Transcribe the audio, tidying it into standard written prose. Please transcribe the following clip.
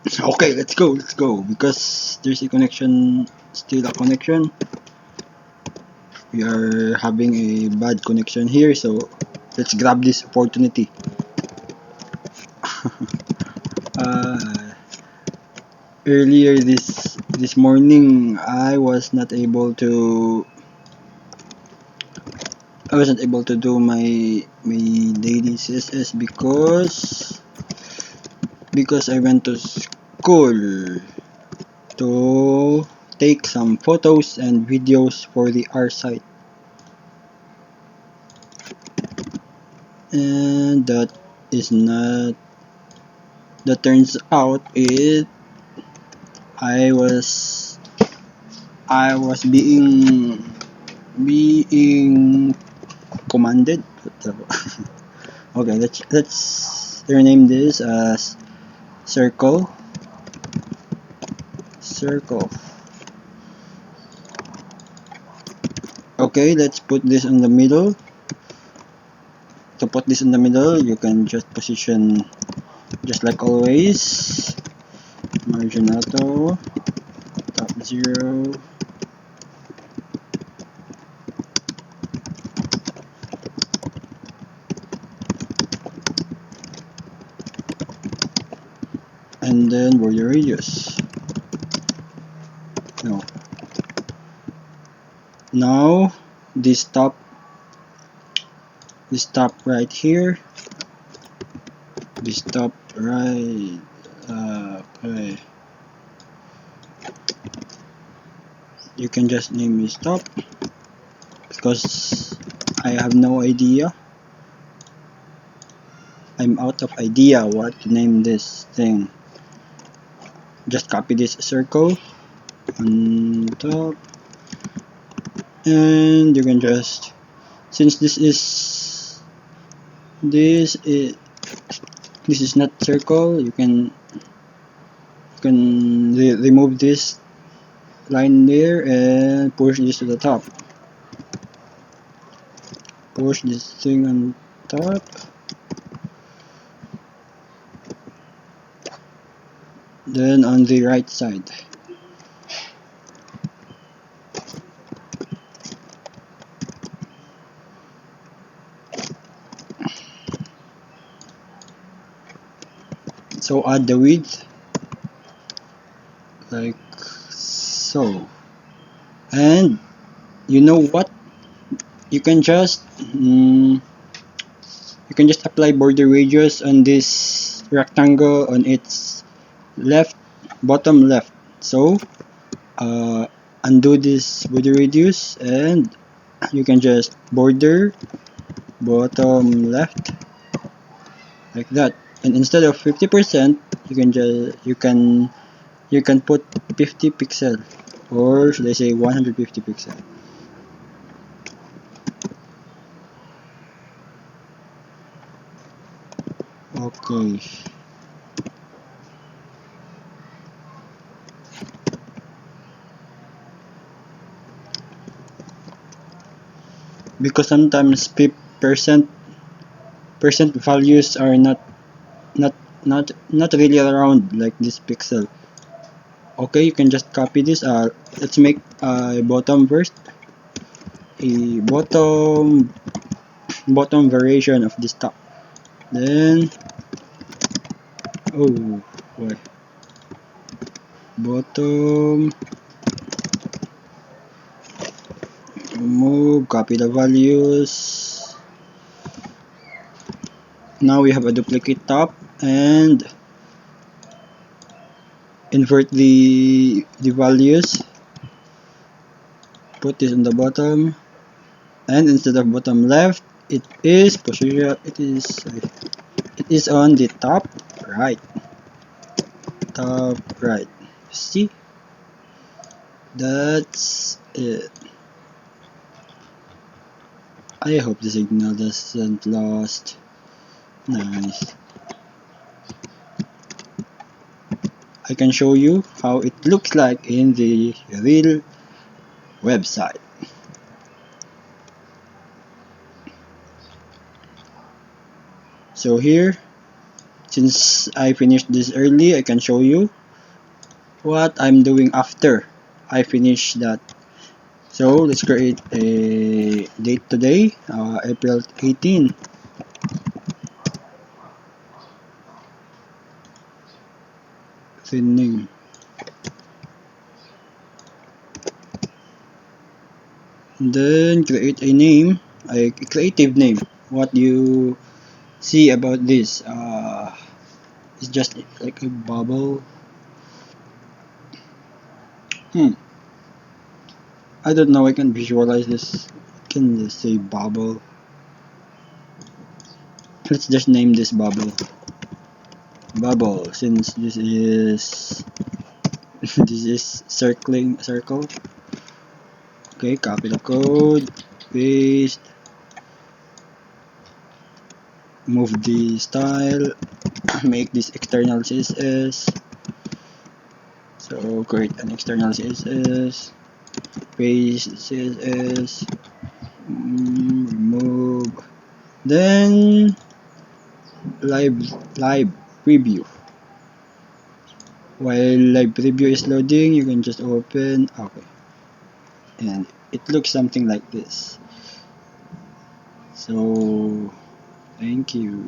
Okay, let's go. Because there's a connection, still a connection. We are having a bad connection here, so let's grab this opportunity. uh, Earlier this morning, I wasn't able to do my daily CSS because I went to school to take some photos and videos for the R site, and is not that turns out I was I was being commanded. Okay, let's rename this as circle. Okay, let's put this in the middle. To put this in the middle, you can just position just like always. Margin auto, top 0. And then border radius. No. Now this top right here. This top right. Okay. You can just name this top because I have no idea. I'm out of idea what to name this thing. Just copy this circle on top, and you can just, since this is this is not circle, you can remove this line there and push this to the top. Push this thing on top. Then on the right side. So add the width like so. And you know what? You can just apply border radius on this rectangle on its bottom left. So undo this border radius and you can just border bottom left like that. And instead of 50%, you can put 50 pixel, or should I say 150 pixel. Okay. Because sometimes percent values are not not really around like this pixel. Okay, you can just copy this. Let's make a bottom first. A bottom variation of this top. Then oh what bottom, remove, copy the values. Now we have a duplicate top and invert the values. Put this on the bottom, and instead of bottom left, it is on the top right. Top right. See? That's it. I hope the signal doesn't lost. Nice. I can show you how it looks like in the real website. So here, Since I finished this early, I can show you what I'm doing after I finish that. So let's create a date today, April 18. Name. Then create a name, a creative name. What do you see about this? It's just like a bubble. I don't know. I can visualize this. I can just say bubble. Let's just name this bubble. Bubble, since this is this is circle. Okay, copy the code, paste, move the style, make this external CSS. So create an external CSS, paste CSS, remove, then live preview. While live preview is loading, you can just open, okay, and it looks something like this. So thank you.